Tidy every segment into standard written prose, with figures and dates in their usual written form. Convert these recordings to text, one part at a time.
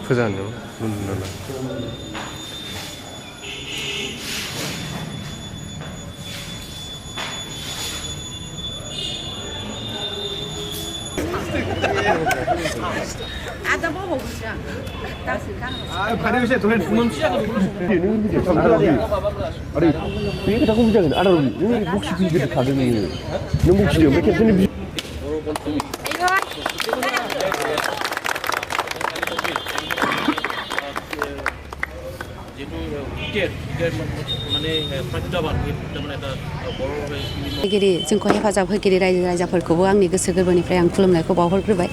포장요 눈누나 ada mau bagus ya kasih kan pada bisa tulen manusia kan ini dia ada ini kita kumpulan ada ini bukti video kader ini bukti dia mereka sini गिरि जोंखौ हेफाजाब होगिरि रायजो राजाफोरखौबो आंनि गोसो गोरबोनिफ्राय आं खुलुमनायखौ बावहरग्रोबाय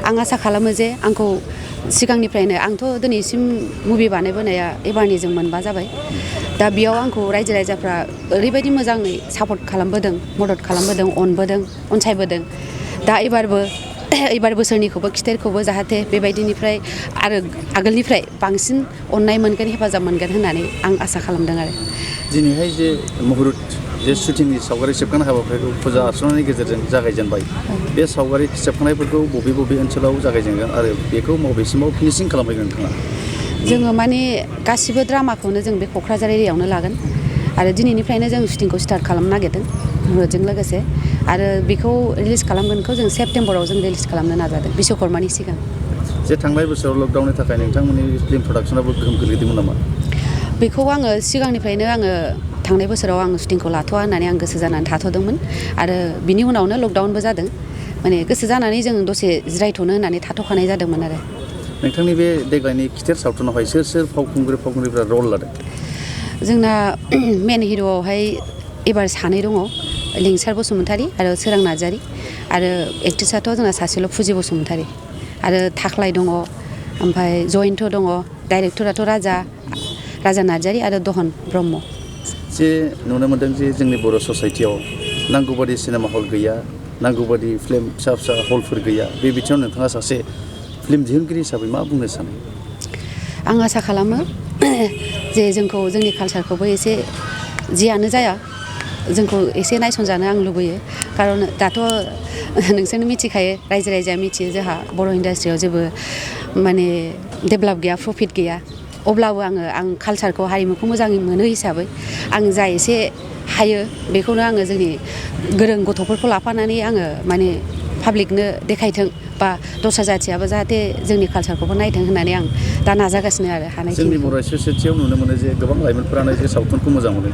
आं आसा खालामो जे आंखौ सिगांनिफ्रायनो आंथ' दिनैसिम मुभि बानायबोनाया एबारनिजों मोनबा जाबाय दा बेयाव आंखौ रायजो राजाफ्रा ओरैबायदि मोजाङै सापर्ट खालामबोदों मदद खालामबोदों अनबोदों अनसायबोदों दा एबार बोसोरनिखौबो खिथेरखौबो जाहाथे बेबायदिनिफ्राय आरो आगोलनिफ्राय बांसिन अननाय मोनगोन हेफाजाब मोनगोन होननानै आं आसा खालामदों आरो दिनैहाय जे मुहुरत जे शुटिंनि सावगारि सेबखांनाय हाबाफारिखौ फुजा अर्चनानि गेजेरजों जागायजेनबाय बे सावगारि सेबखांनायफोरखौ बबे ओनसोलाव जागायजेनगोन आरो बेखौ बबेसिमाव फिनिशिं खालामहैगोन नोंथाङा जोङो माने गासिबो ड्रामाखौनो जों बे क'क्राझार एरियायावनो लागोन आरो दिनैनिफ्रायनो जों शुटिंखौ स्टार्ट खालामनो नागिरदों मुहुरतजों लोगोसे आरो बेखौ रिलिज खालामगोनखौ जों सेप्तेम्बराव जों रिलिज खालामनो नाजादों बिश्वकर्मानि सिगां जे थांनाय बोसोराव लकडाउननि थाखाय नोंथांमोननि फिल्म प्रडाक्शनाबो गोहोम गोलैदोंमोन नामा बेखौ आङो सिगांनिफ्रायनो आङो थांनाय बोसोराव आं शुटिंखौ लाथ'वा होननानै आं गोसो जानानै थाथ'दोंमोन आरो बिनि उनावनो लकडाउनबो जादों माने गोसो जानानै जों दसे जिरायथ'नो होननानै थाथ'खानाय जादोंमोन आरो नोंथांनि बे देग्लायनि खिथेर सावथुनावहाय सोर फावखुंग्रिफोरा रल लादों जोंना मेन हिर'आवहाय एबार सानै दङ लिंसार बसुमतारी आरो सोरां नार्जारी आरो एक्ट्रिसाथ' जोंना सासेल' फुजि बसुमतारी आरो थाख्लाय दङ ओमफ्राय जयन्त दङ डाइरेक्टराथ' राजा नार्जारी आरो दहन ब्रह्म जे नुनो मोनदों जे जोंनि बर' ससाइटियाव नांगौबादि सिनेमा हल गैया नांगौबादि फिल्म फिसा हलफोर गैया बे बिथिङाव नोंथाङा सासे फिल्म दिहुनगिरि हिसाबै मा बुंनो सानो आं आसा खालामो जे जोंखौ जोंनि कालचारखौबो एसे जियानो जाया जोंखौ एसे नायसनजानो आं लुबैयो खारन दाथ' नोंसोरनो मिथिखायो रायजो राजाया मिथियो जोंहा बर' इन्डास्ट्रियाव जेबो माने डेभेलप गैया प्रफिट गैया अब्लाबो आं कालचारखौ हारिमुखौ मोजाङै मोनो हिसाबै आं जा एसे हायो बेखौनो आङो जोंनि गोरों गथ'फोरखौ लाफानानै आङो माने पाब्लिकनो देखायथों बा दस्रा जाथियाबो जाहाथे जोंनि कालचारखौबो नायथों होननानै आं दा नाजागासिनो आरो हानायखिनिखौ जोंनि बर' ससाइटियाव नुनो मोनो जे गोबां लाइमोनफोरानो जे सावथुनखौ मोजां मोनो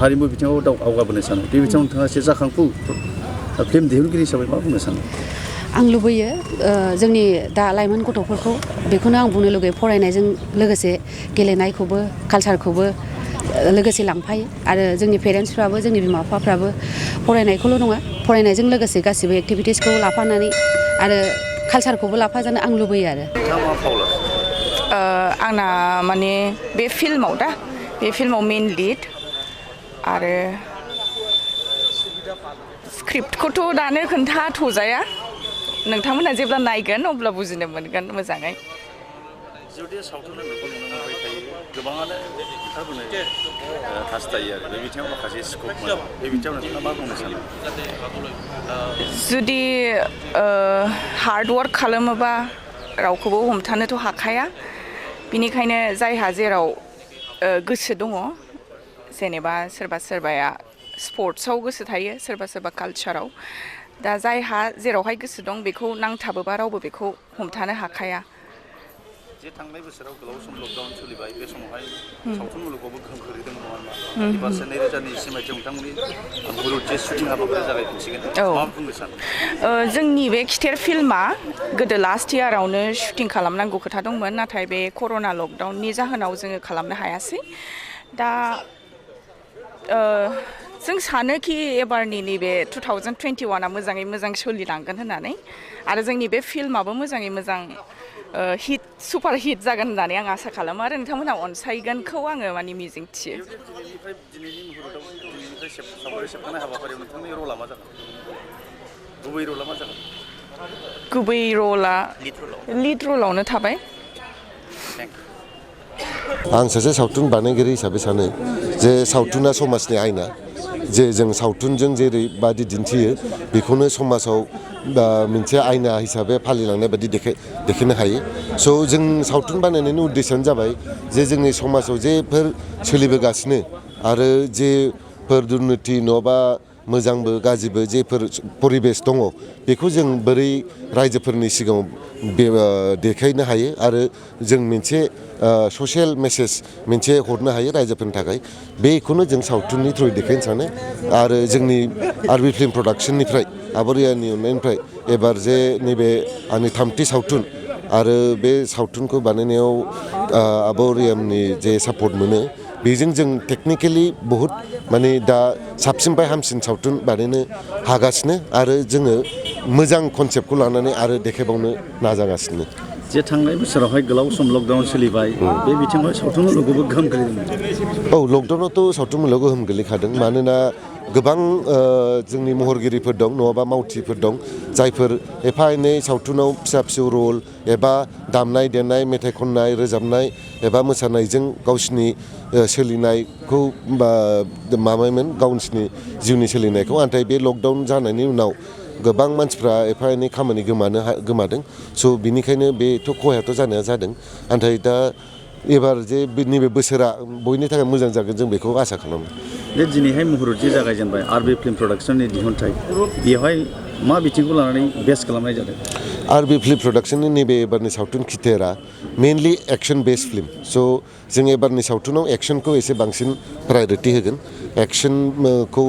हारिमु बिथिङाव आवगाबोनो सानो बे बिथिङाव नोंथाङा एसे जाखांफु फिल्म दिहुनगिरि हिसाबै मा बुंनो सानो आं लुबैयो जोंनि दा लाइमोन गथ'फोरखौ बेखौनो आं बुंनो लुगैयो फरायनायजों लोगोसे गेलेनायखौबो कालचारखौबो लोगोसे लांफायो आरो जोंनि पेरेन्टसफ्राबो जोंनि बिमा बिफाफ्राबो फरायनायखौल' नङा फरायनायजों लोगोसे गासिबो एक्टिभिटिसखौ लाफानानै आरो कालचारखौबो लाफाजानो आं लुबैयो आरो आंना माने बे फिल्माव मेन लिड आरो स्क्रिप्टखौथ' दानो खोन्थाथ'जाया नोंथांमोना जेब्ला नायगोन अब्ला बुजिनो मोनगोन मोजाङै जुदि सावथुनाव बेखौ नुनो मोनबाय थायो गोबाङानो खोथाबोनो हास्थायो आरो बे बिथिङाव माखासे स्कप मोनो बे बिथिङाव नोंथाङा मा बुंनो सानो जुदि हार्ड वार्क खालामोबा रावखौबो हमथानोथ' हाखाया बिनिखायनो जायहा जेराव गोसो दङ जेनेबा सोरबाया स्पर्ट्सआव गोसो थायो सोरबा कालचाराव दा जायहा जेरावहाय गोसो दं बेखौ नांथाबोबा रावबो बेखौ हमथानो हाखाया जे थांनाय बोसोराव गोलाव सम लकडाउन सोलिबाय बे समावहाय सावथुन मुलुगावबो गोहोम खोलैदोंमोन नङा होनबा एबारसो 2020 मायथाइयाव नोंथांमोननि मुलुग जे शुटिं हाबाफारि जागायफिनसिगोन मा बुंनो सानो जोंनि बे खिथेर फिल्मा गोदो लास्ट इयारावनो शुटिं खालामनांगौ खोथा दंमोन नाथाय बे कर'ना लकडाउननि जाहोनाव जोङो खालामनो हायासै दा जों सानोखि एबारनि नैबे 2021आ मोजाङै मोजां सोलिलांगोन होननानै आरो जोंनि बे फिल्माबो मोजाङै मोजां हिट सुपार हिट जागोन होननानै आं आसा खालामो आरो नोंथांमोना अनसायगोनखौ आङो माने मिजिं थियो गुबै रला लिड रलावनो थाबाय आं सासे सावथुन बानायगिरि हिसाबै सानो जे सावथुना समाजनि आयना जे जों सावथुनजों जेरैबादि दिन्थियो बेखौनो समाजाव मोनसे आयना हिसाबै फालिलांनाय बादि देखायनो हायो स' जों सावथुन बानायनायनि उद्देश्यआनो जाबाय जे जोंनि समाजाव जेफोर सोलिबोगासिनो आरो जेफोर दुर्नीति नङाबा मोजांबो गाज्रिबो जेफोर परिबेस दङ बेखौ जों बोरै रायजोफोरनि सिगाङाव देखायनो हायो आरो जों मोनसे ससियेल मेसेज मोनसे हरनो हायो रायजोफोरनि थाखाय बेखौनो जों सावथुननि थ्रुयै देखायनो सानो आरो जोंनि आरबि फिल्म प्रडाक्सननिफ्राय आबरियानि अननायनिफ्राय एबार जे नैबे आंनि 3थि सावथुन आरो बे सावथुनखौ बानायनायाव आबरियामनि जे सापर्ट मोनो बेजों जों टेकनिकेलि बहुत माने दा साबसिननिफ्राय हामसिन सावथुन बानायनो हागासिनो आरो जोङो मोजां कनसेप्टखौ लानानै आरो देखायबावनो नाजागासिनो जे थांनाय बोसोरावहाय गोलाव सम लकडाउन सोलिबाय बे बिथिङाव सावथुन मुलुगावबो गोहोम गोलैदोंमोन औ लकडाउनावथ' सावथुन मुलुगाव गोहोम गोलैखादों मानोना गोबां जोंनि महरगिरिफोर दं नङाबा मावथिफोर दं जायफोर एफा एनै सावथुनाव फिसा फिसौ रल एबा दामनाय देनाय मेथाइ खननाय रोजाबनाय एबा मोसानायजों गावसिनि सोलिनायखौ माबायोमोन गावसिनि जिउनि सोलिनायखौ नाथाय बे लकडाउन जानायनि उनाव गोबां मानसिफ्रा एफा एनै खामानि गोमादों स' बिनिखायनो बेथ' खहायाथ' जानाया जादों नाथाय दा एबार जे नैबे बोसोरा बयनि थाखाय मोजां जागोन जों बेखौ आसा खालामो बे दिनैहाय मुहुरत जे जागायजेनबाय आरबि फिल्म प्रडाक्सननि दिहुनथाइ बेवहाय मा बिथिंखौ लानानै बेस खालामनाय जादों आरबि फिल्म प्रडाक्सननि नैबे एबारनि सावथुन खिथेरा मेनलि एक्सन बेस्ड फिल्म स' जों एबारनि सावथुनाव एक्सनखौ एसे बांसिन प्रायरिटि होगोन एक्सनखौ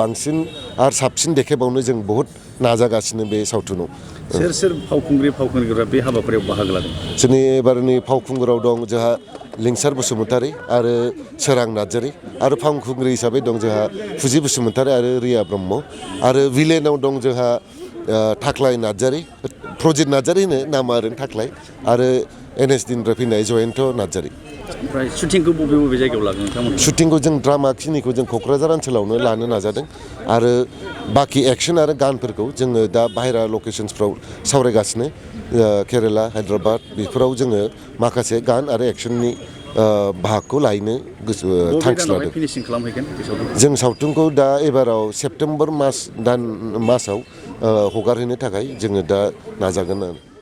बांसिन आरो साबसिन देखायबावनो जों बहुत नाजागासिनो बे सावथुनाव सोर फावखुंग्रिफोरा बे हाबाफारियाव बाहागो लादों जोंनि एबारनि फावखुंगुराव दं जोंहा लिंसार बसुमतारी आरो सोरां नार्जारी आरो फावखुंग्रि हिसाबै दं जोंहा फुजि बसुमतारी आरो रिया ब्रह्म आरो भिलेनाव दं जोंहा थाख्लाय नार्जारी प्रजित नार्जारी होनो नामा ओरैनो थाख्लाय आरो NSDनिफ्राय फैनाय जयन्त नार्जारी ओमफ्राय शुटिंखौ बबे जायगायाव लागोन नोंथांमोन शुटिंखौ जों ड्रामा खिनिखौ जों क'क्राझार ओनसोलावनो लानो नाजादों आरो बाखि एक्सन आरो गानफोरखौ जोङो दा बाहेरा लकेशन्सफ्राव सावरायगासिनो केरेला हायद्राबाद बेफोराव जोङो माखासे गान आरो एक्सननि बाहागखौ लायनो थांखि लादों जों सावथुनखौ दा एबाराव सेप्तेम्बर मासाव हगारहैनो थाखाय जोङो दा नाजागोन आरो